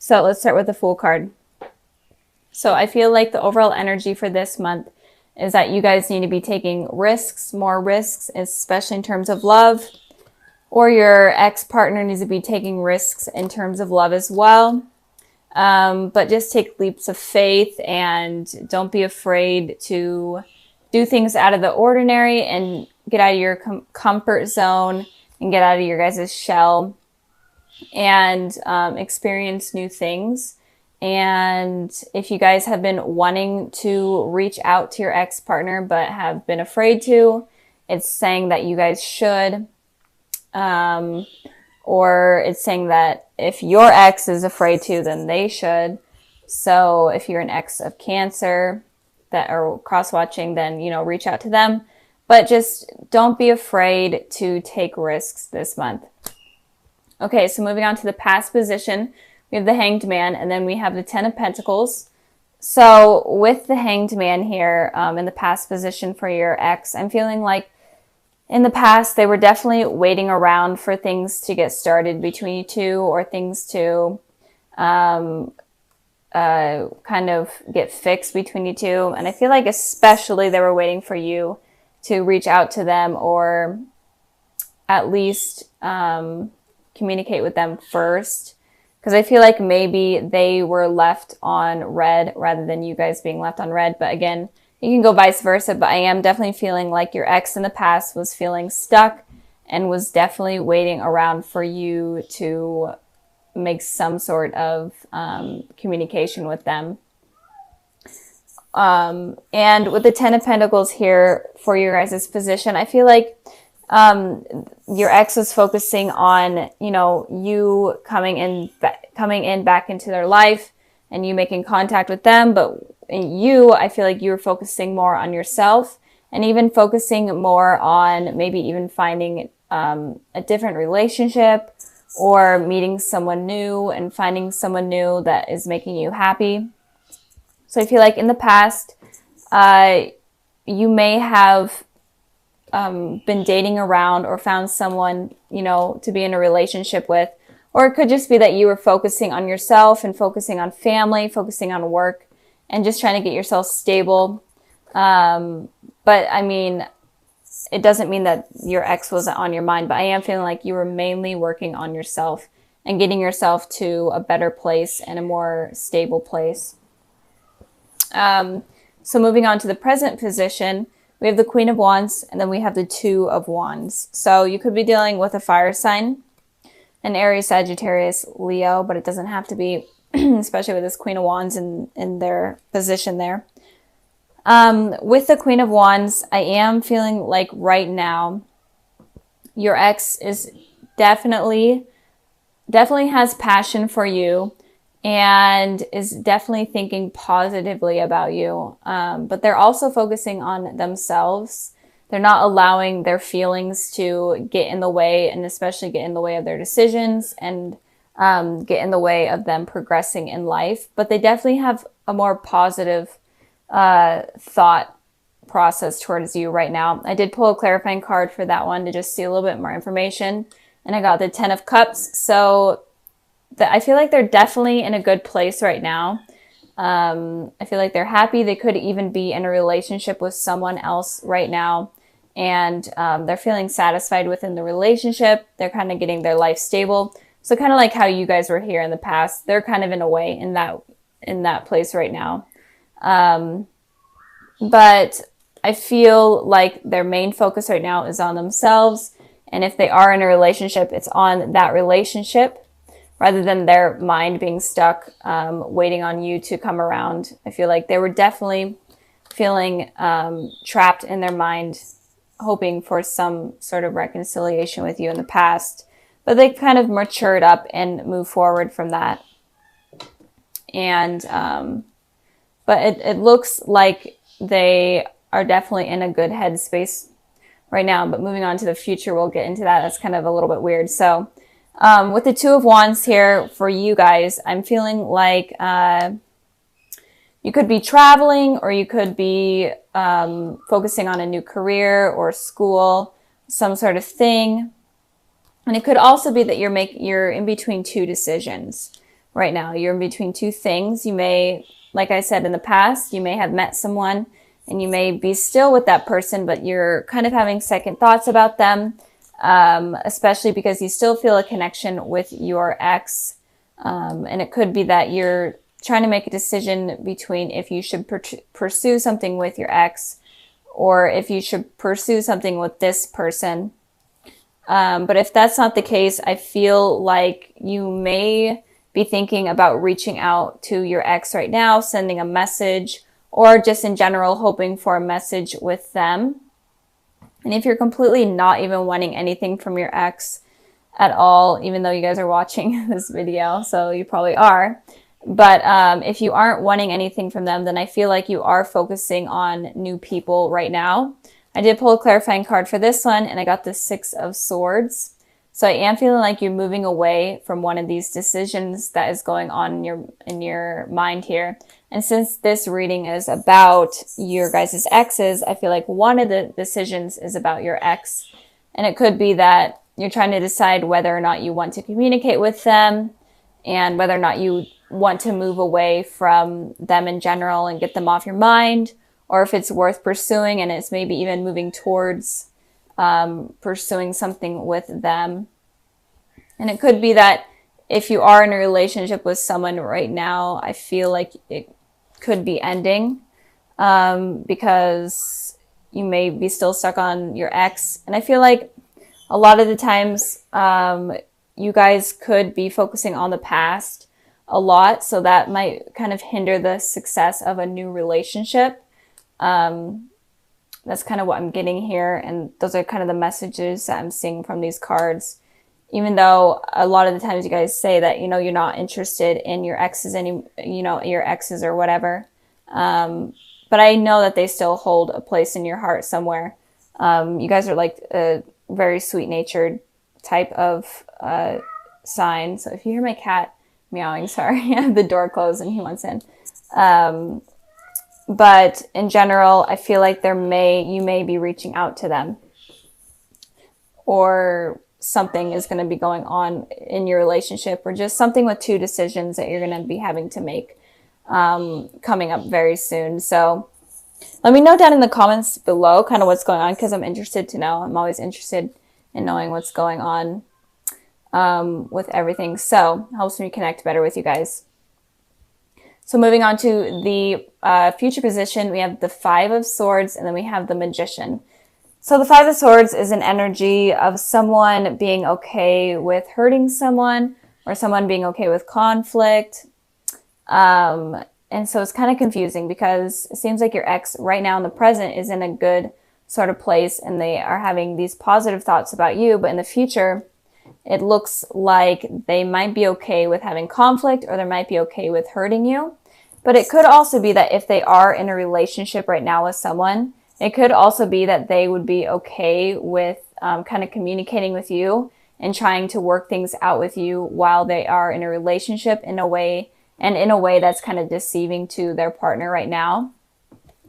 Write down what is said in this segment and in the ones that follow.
So let's start with the Fool card. So I feel like the overall energy for this month is that you guys need to be taking risks, more risks, especially in terms of love, or your ex-partner needs to be taking risks in terms of love as well. But just take leaps of faith and don't be afraid to do things out of the ordinary and get out of your comfort zone and get out of your guys' shell and experience new things. And if you guys have been wanting to reach out to your ex-partner but have been afraid to, it's saying that you guys should. Or it's saying that if your ex is afraid to, then they should. So if you're an ex of Cancer that are cross-watching, then, you know, reach out to them. But just don't be afraid to take risks this month. Okay, so moving on to the past position, we have the Hanged Man, and then we have the Ten of Pentacles. So with the Hanged Man here, in the past position for your ex, I'm feeling like in the past, they were definitely waiting around for things to get started between you two, or things to kind of get fixed between you two. And I feel like especially they were waiting for you to reach out to them, or at least communicate with them first. Because I feel like maybe they were left on red rather than you guys being left on red. But again, you can go vice versa, but I am definitely feeling like your ex in the past was feeling stuck and was definitely waiting around for you to make some sort of communication with them. And with the Ten of Pentacles here for your guys' position, I feel like your ex was focusing on, you know, you coming in back into their life and you making contact with them, but I feel like you were focusing more on yourself and even focusing more on maybe even finding a different relationship or meeting someone new and finding someone new that is making you happy. So I feel like in the past, you may have been dating around or found someone, you know, to be in a relationship with, or it could just be that you were focusing on yourself and focusing on family, focusing on work, and just trying to get yourself stable. But I mean, it doesn't mean that your ex wasn't on your mind, but I am feeling like you were mainly working on yourself and getting yourself to a better place and a more stable place. So moving on to the present position, we have the Queen of Wands, and then we have the Two of Wands. So you could be dealing with a fire sign, an Aries, Sagittarius, Leo, but it doesn't have to be, especially with this Queen of Wands in their position there. With the Queen of Wands, I am feeling like right now, your ex is definitely has passion for you and is definitely thinking positively about you. But they're also focusing on themselves. They're not allowing their feelings to get in the way, and especially get in the way of their decisions and get in the way of them progressing in life. But they definitely have a more positive thought process towards you right now. I did pull a clarifying card for that one to just see a little bit more information, and I got the Ten of Cups. So I feel like they're definitely in a good place right now. I feel like they're happy. They could even be in a relationship with someone else right now, and they're feeling satisfied within the relationship. They're kind of getting their life stable. So kind of like how you guys were here in the past, they're kind of in a way in that place right now. But I feel like their main focus right now is on themselves. And if they are in a relationship, it's on that relationship rather than their mind being stuck, waiting on you to come around. I feel like they were definitely feeling trapped in their mind, hoping for some sort of reconciliation with you in the past. But they kind of matured up and moved forward from that. And, but it looks like they are definitely in a good headspace right now. But moving on to the future, we'll get into that. That's kind of a little bit weird. So with the Two of Wands here for you guys, I'm feeling like you could be traveling, or you could be focusing on a new career or school, some sort of thing. And it could also be that you're in between two decisions. right now. You're in between two things. You may, like I said in the past, you may have met someone and you may be still with that person, but you're kind of having second thoughts about them, especially because you still feel a connection with your ex. And it could be that you're trying to make a decision between if you should pursue something with your ex or if you should pursue something with this person. But if that's not the case, I feel like you may be thinking about reaching out to your ex right now, sending a message, or just in general hoping for a message with them. And if you're completely not even wanting anything from your ex at all, even though you guys are watching this video, so you probably are. But if you aren't wanting anything from them, then I feel like you are focusing on new people right now. I did pull a clarifying card for this one, and I got the Six of Swords. So I am feeling like you're moving away from one of these decisions that is going on in your mind here. And since this reading is about your guys' exes, I feel like one of the decisions is about your ex. And it could be that you're trying to decide whether or not you want to communicate with them and whether or not you want to move away from them in general and get them off your mind, or if it's worth pursuing and it's maybe even moving towards pursuing something with them. And it could be that if you are in a relationship with someone right now, I feel like it could be ending because you may be still stuck on your ex. And I feel like a lot of the times you guys could be focusing on the past a lot, so that might kind of hinder the success of a new relationship. That's kind of what I'm getting here, and those are kind of the messages that I'm seeing from these cards. Even though a lot of the times you guys say that, you know, you're not interested in your exes your exes or whatever. But I know that they still hold a place in your heart somewhere. You guys are like a very sweet-natured type of sign. So if you hear my cat meowing, sorry, I have the door closed and he wants in. But in general, I feel like you may be reaching out to them, or something is going to be going on in your relationship, or just something with two decisions that you're going to be having to make coming up very soon. So let me know down in the comments below kind of what's going on, because I'm interested to know. I'm always interested in knowing what's going on with everything. So it helps me connect better with you guys. So moving on to the future position, we have the Five of Swords, and then we have the Magician. So the Five of Swords is an energy of someone being okay with hurting someone, or someone being okay with conflict. And so it's kind of confusing because it seems like your ex right now in the present is in a good sort of place and they are having these positive thoughts about you, but in the future, it looks like they might be okay with having conflict, or they might be okay with hurting you. But it could also be that if they are in a relationship right now with someone, it could also be that they would be okay with kind of communicating with you and trying to work things out with you while they are in a relationship in a way that's kind of deceiving to their partner right now.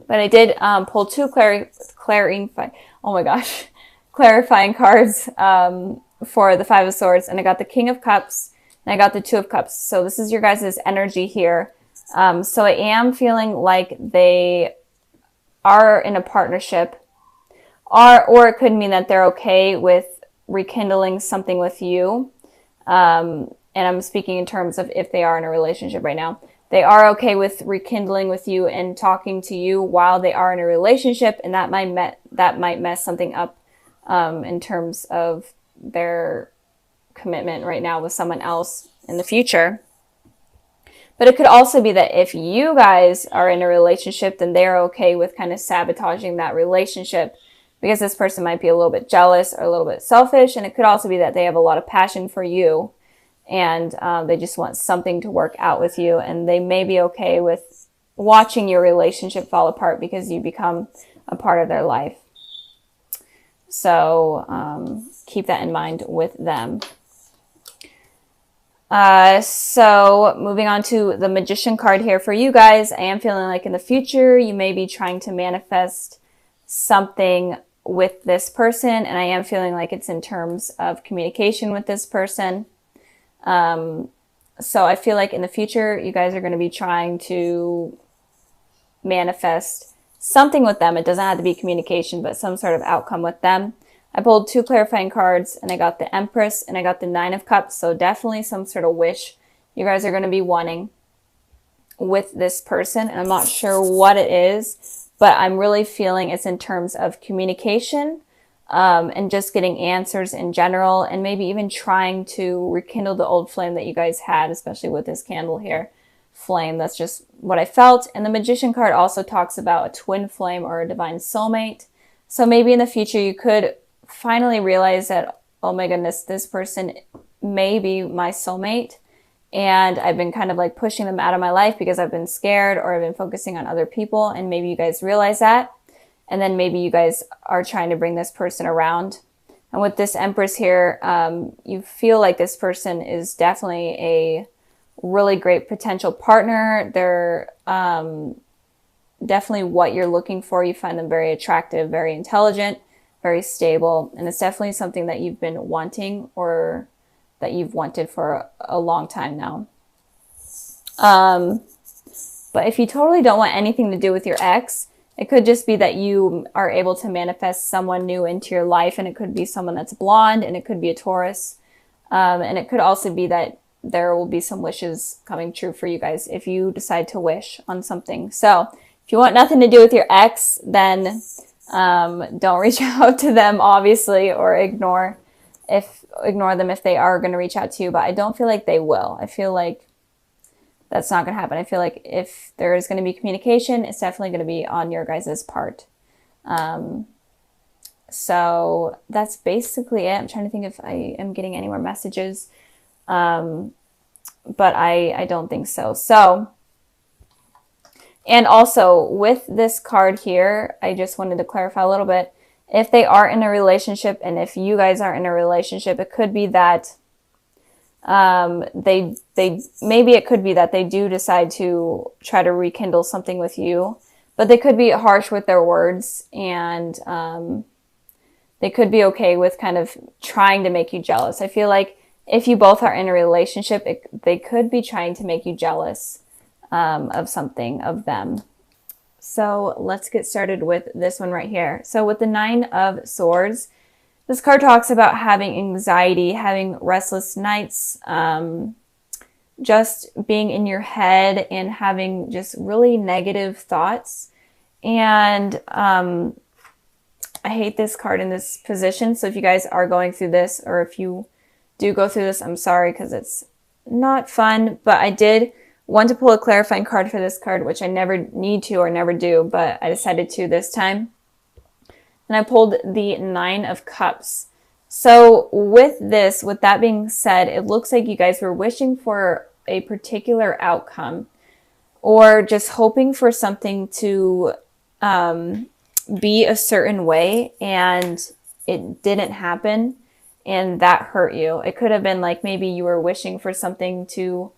But I did pull two clarifying cards for the Five of Swords, and I got the King of Cups and I got the Two of Cups. So this is your guys' energy here. So I am feeling like they are in a partnership, or it could mean that they're okay with rekindling something with you. And I'm speaking in terms of if they are in a relationship right now. They are okay with rekindling with you and talking to you while they are in a relationship, and that might mess something up in terms of their commitment right now with someone else in the future. But it could also be that if you guys are in a relationship, then they're okay with kind of sabotaging that relationship, because this person might be a little bit jealous or a little bit selfish. And it could also be that they have a lot of passion for you, and they just want something to work out with you. And they may be okay with watching your relationship fall apart because you become a part of their life. So keep that in mind with them. So moving on to the Magician card here for you guys, I am feeling like in the future, you may be trying to manifest something with this person. And I am feeling like it's in terms of communication with this person. So I feel like in the future, you guys are going to be trying to manifest something with them. It doesn't have to be communication, but some sort of outcome with them. I pulled 2 clarifying cards, and I got the Empress and I got the 9 of Cups. So definitely some sort of wish you guys are going to be wanting with this person. And I'm not sure what it is, but I'm really feeling it's in terms of communication, and just getting answers in general, and maybe even trying to rekindle the old flame that you guys had, especially with this candle here. Flame, that's just what I felt. And the Magician card also talks about a twin flame or a divine soulmate. So maybe in the future you could finally realize that, oh my goodness, this person may be my soulmate, and I've been kind of like pushing them out of my life because I've been scared or I've been focusing on other people, and maybe you guys realize that, and then maybe you guys are trying to bring this person around. And with this Empress here, you feel like this person is definitely a really great potential partner. They're definitely what you're looking for. You find them very attractive, very intelligent, very stable, and it's definitely something that you've been wanting, or that you've wanted for a long time now. But if you totally don't want anything to do with your ex, it could just be that you are able to manifest someone new into your life, and it could be someone that's blonde, and it could be a Taurus. And it could also be that there will be some wishes coming true for you guys if you decide to wish on something. So if you want nothing to do with your ex, then don't reach out to them, obviously, or ignore them if they are going to reach out to you. But I don't feel like they will. I feel like that's not going to happen. I feel like if there is going to be communication, it's definitely going to be on your guys' part. So that's basically it. I'm trying to think if I am getting any more messages. But I don't think so. So, and also with this card here, I just wanted to clarify a little bit. If they are in a relationship, and if you guys are in a relationship, it could be that maybe it could be that they do decide to try to rekindle something with you, but they could be harsh with their words, and they could be okay with kind of trying to make you jealous. I feel like if you both are in a relationship, they could be trying to make you jealous of something of them. So let's get started with this one right here. So with the 9 of Swords, this card talks about having anxiety, having restless nights, just being in your head and having just really negative thoughts. And I hate this card in this position. So if you guys are going through this, or if you do go through this, I'm sorry, because it's not fun. But I did want to pull a clarifying card for this card, which I never need to or never do, but I decided to this time. And I pulled the 9 of Cups. So with that being said, it looks like you guys were wishing for a particular outcome, or just hoping for something to be a certain way, and it didn't happen, and that hurt you. It could have been like maybe you were wishing for something to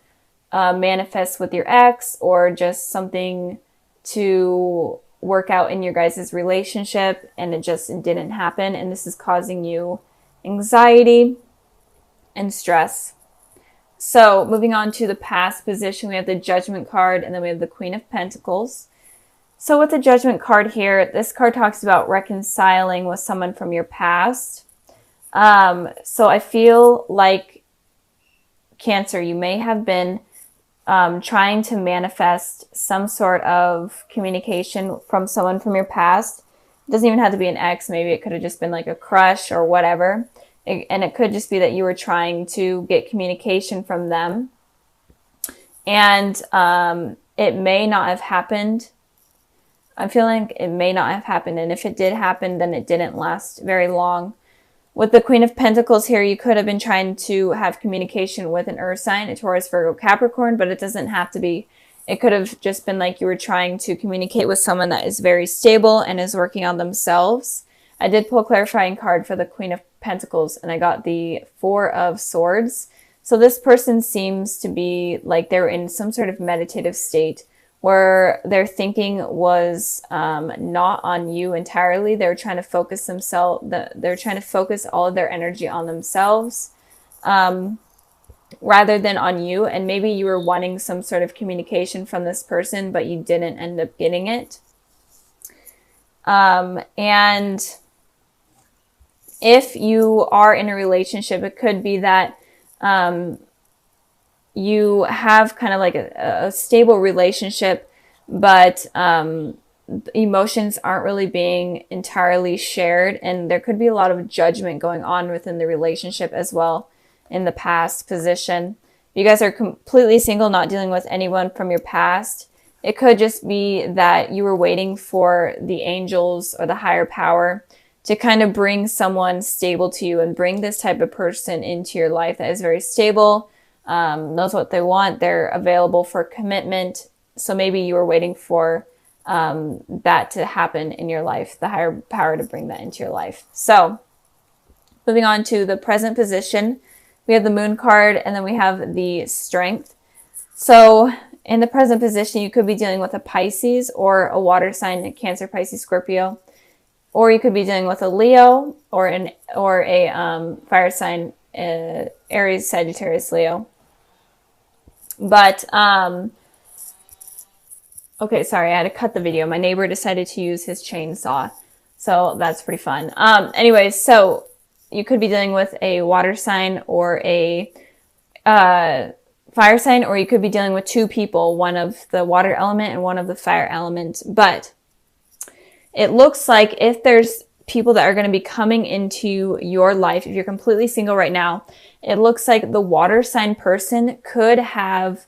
manifest with your ex, or just something to work out in your guys' relationship, and it just didn't happen, and this is causing you anxiety and stress. So moving on to the past position, we have the Judgment card, and then we have the Queen of Pentacles. So with the Judgment card here, this card talks about reconciling with someone from your past. So I feel like, Cancer, you may have been trying to manifest some sort of communication from someone from your past. It doesn't even have to be an ex. Maybe it could have just been like a crush or whatever. And it could just be that you were trying to get communication from them. And it may not have happened. I'm feeling it may not have happened. And if it did happen, then it didn't last very long. With the Queen of Pentacles here, you could have been trying to have communication with an Earth sign, a Taurus, Virgo, Capricorn, but it doesn't have to be. It could have just been like you were trying to communicate with someone that is very stable and is working on themselves. I did pull a clarifying card for the Queen of Pentacles, and I got the 4 of Swords. So this person seems to be like they're in some sort of meditative state where their thinking was not on you entirely. They're trying to focus they're trying to focus all of their energy on themselves. rather than on you. And maybe you were wanting some sort of communication from this person, but you didn't end up getting it. And if you are in a relationship, it could be that you have kind of like a stable relationship, but emotions aren't really being entirely shared. And there could be a lot of judgment going on within the relationship as well in the past position. You guys are completely single, not dealing with anyone from your past. It could just be that you were waiting for the angels or the higher power to kind of bring someone stable to you and bring this type of person into your life that is very stable, knows what they want, they're available for commitment. So maybe you were waiting for that to happen in your life, the higher power to bring that into your life. So moving on to the present position, we have the moon card and then we have the strength. So in the present position, you could be dealing with a Pisces or a water sign, a Cancer, Pisces, Scorpio, or you could be dealing with a Leo or a fire sign, Aries, Sagittarius, Leo. But okay, sorry, I had to cut the video. My neighbor decided to use his chainsaw, so that's pretty fun. Anyways, so you could be dealing with a water sign or a fire sign, or you could be dealing with two people, one of the water element and one of the fire element. But it looks like if there's people that are going to be coming into your life, if you're completely single right now, it looks like the water sign person could have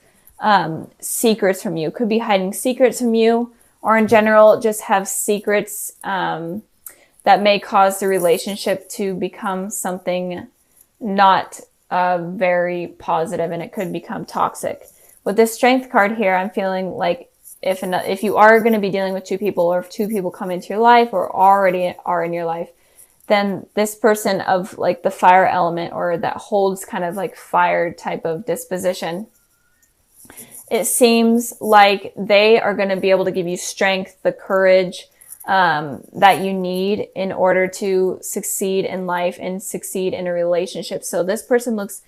secrets from you, could be hiding secrets from you, or in general, just have secrets that may cause the relationship to become something not very positive, and it could become toxic. With this strength card here, I'm feeling like if you are going to be dealing with two people, or if two people come into your life or already are in your life, then this person of like the fire element, or that holds kind of like fire type of disposition, it seems like they are going to be able to give you strength, the courage that you need in order to succeed in life and succeed in a relationship. So this person looks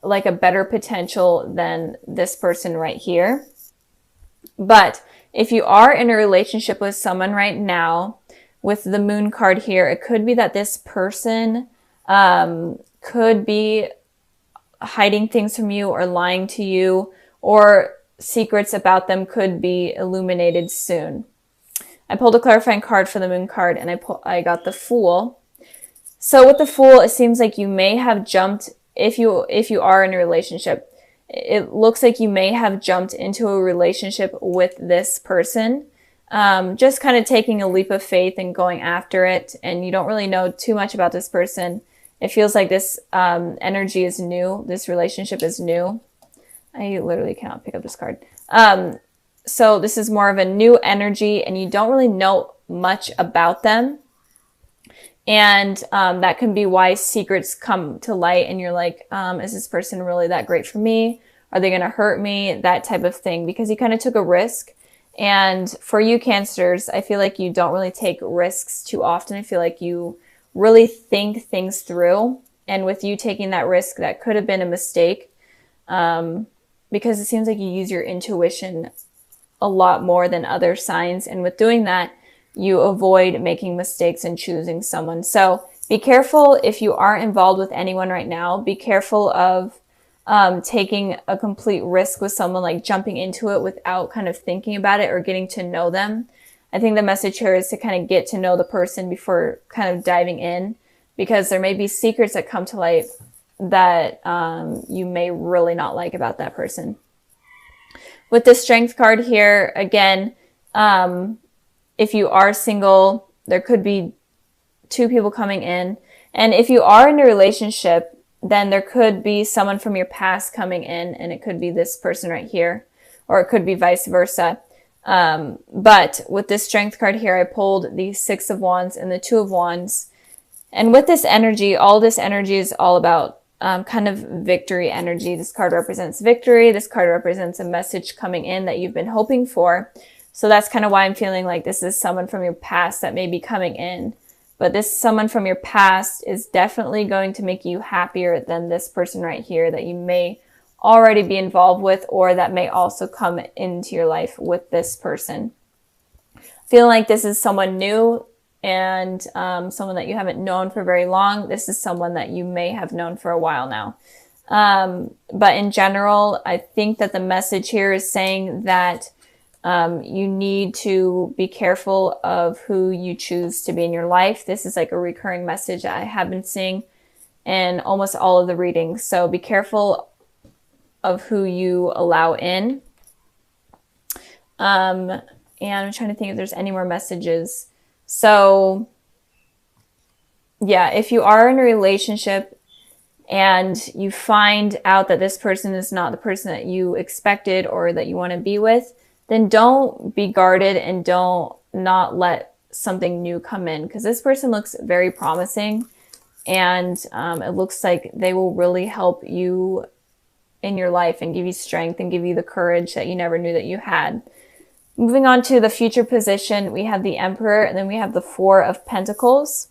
like a better potential than this person right here. But if you are in a relationship with someone right now, with the moon card here, it could be that this person could be hiding things from you or lying to you, or secrets about them could be illuminated soon. I pulled a clarifying card for the moon card, and I got the Fool. So with the Fool, it seems like you may have jumped, if you are in a relationship, it looks like you may have jumped into a relationship with this person, just kind of taking a leap of faith and going after it, and you don't really know too much about this person. It feels like this energy is new, this relationship is new. I literally cannot pick up this card. So this is more of a new energy, and you don't really know much about them. And that can be why secrets come to light, and you're like, is this person really that great for me? Are they going to hurt me? That type of thing, because you kind of took a risk. And for you Cancers, I feel like you don't really take risks too often. I feel like you really think things through. And with you taking that risk, that could have been a mistake, because it seems like you use your intuition a lot more than other signs. And with doing that, you avoid making mistakes and choosing someone. So be careful if you are involved with anyone right now. Be careful of taking a complete risk with someone, like jumping into it without kind of thinking about it or getting to know them. I think the message here is to kind of get to know the person before kind of diving in, because there may be secrets that come to light that you may really not like about that person. With the Strength card here, again, if you are single, there could be two people coming in. And if you are in a relationship, then there could be someone from your past coming in, and it could be this person right here, or it could be vice versa. But with this Strength card here, I pulled the Six of Wands and the Two of Wands. And with this energy, all this energy is all about kind of victory energy. This card represents victory. This card represents a message coming in that you've been hoping for. So that's kind of why I'm feeling like this is someone from your past that may be coming in. But this someone from your past is definitely going to make you happier than this person right here that you may already be involved with, or that may also come into your life with this person. Feeling like this is someone new and someone that you haven't known for very long. This is someone that you may have known for a while now. But in general, I think that the message here is saying that you need to be careful of who you choose to be in your life. This is like a recurring message I have been seeing in almost all of the readings. So be careful of who you allow in. And I'm trying to think if there's any more messages. So yeah, if you are in a relationship and you find out that this person is not the person that you expected or that you want to be with, then don't be guarded and don't not let something new come in, because this person looks very promising, and it looks like they will really help you in your life and give you strength and give you the courage that you never knew that you had. Moving on to the future position, we have the Emperor, and then we have the Four of Pentacles.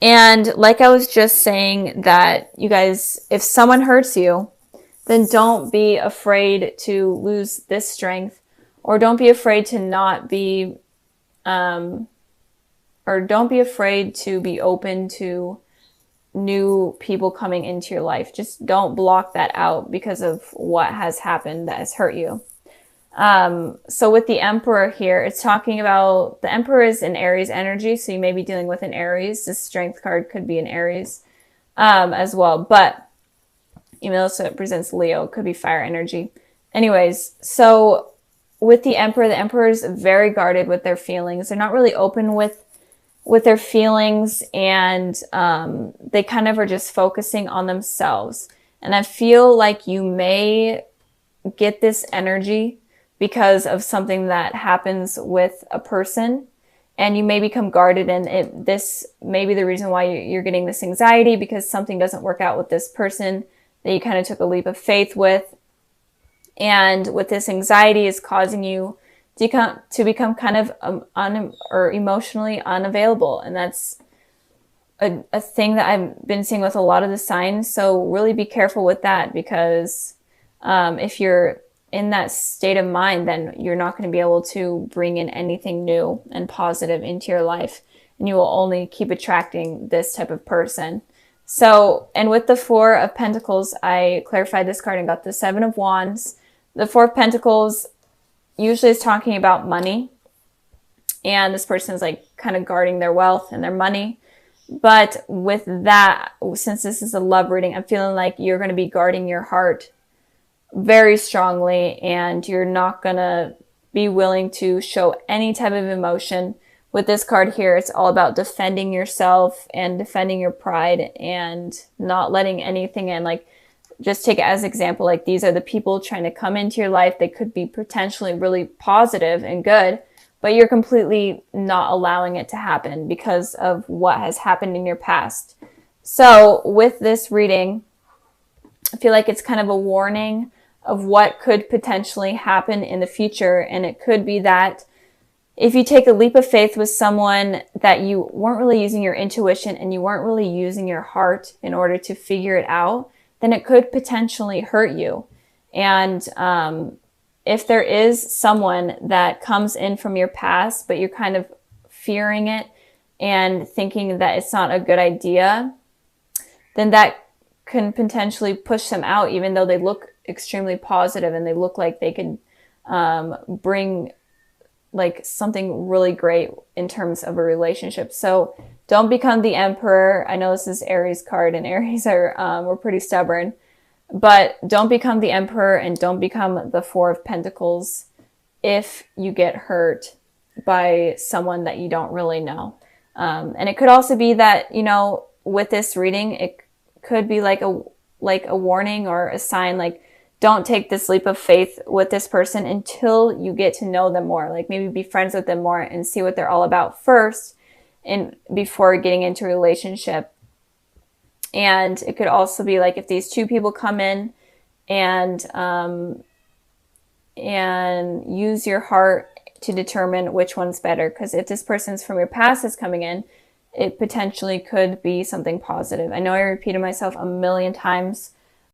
And like I was just saying, that you guys, if someone hurts you, then don't be afraid to lose this strength, or don't be afraid to not be, or don't be afraid to be open to new people coming into your life. Just don't block that out because of what has happened that has hurt you. So with the Emperor here, it's talking about, the Emperor is an Aries energy, so you may be dealing with an Aries. This Strength card could be an Aries as well, but even though it represents Leo, it could be fire energy. Anyways, so with the Emperor is very guarded with their feelings. They're not really open with their feelings, and they kind of are just focusing on themselves. And I feel like you may get this energy because of something that happens with a person, and you may become guarded, and this may be the reason why you're getting this anxiety, because something doesn't work out with this person that you kind of took a leap of faith with. And with this anxiety is causing you to become kind of emotionally unavailable. And that's a thing that I've been seeing with a lot of the signs. So really be careful with that, because if you're in that state of mind, then you're not going to be able to bring in anything new and positive into your life, and you will only keep attracting this type of person. So, and with the Four of Pentacles, I clarified this card and got the Seven of Wands. The Four of Pentacles usually is talking about money, and this person is like kind of guarding their wealth and their money. But with that, since this is a love reading, I'm feeling like you're going to be guarding your heart very strongly, and you're not going to be willing to show any type of emotion. With this card here, it's all about defending yourself and defending your pride and not letting anything in. Like, just take it as an example, like these are the people trying to come into your life. They could be potentially really positive and good, but you're completely not allowing it to happen because of what has happened in your past. So with this reading, I feel like it's kind of a warning of what could potentially happen in the future. And it could be that if you take a leap of faith with someone that you weren't really using your intuition and you weren't really using your heart in order to figure it out, then it could potentially hurt you. And if there is someone that comes in from your past, but you're kind of fearing it and thinking that it's not a good idea, then that can potentially push them out, even though they look extremely positive and they look like they could bring like something really great in terms of a relationship. So don't become the Emperor. I know this is Aries card, and Aries are we're pretty stubborn, but don't become the Emperor and don't become the Four of Pentacles if you get hurt by someone that you don't really know. And it could also be that, you know, with this reading, it could be like a warning or a sign, like, don't take this leap of faith with this person until you get to know them more. Like, maybe be friends with them more and see what they're all about first, and before getting into a relationship. And it could also be like, if these two people come in and use your heart to determine which one's better. Because if this person's from your past is coming in, it potentially could be something positive. I know I repeated myself a million times,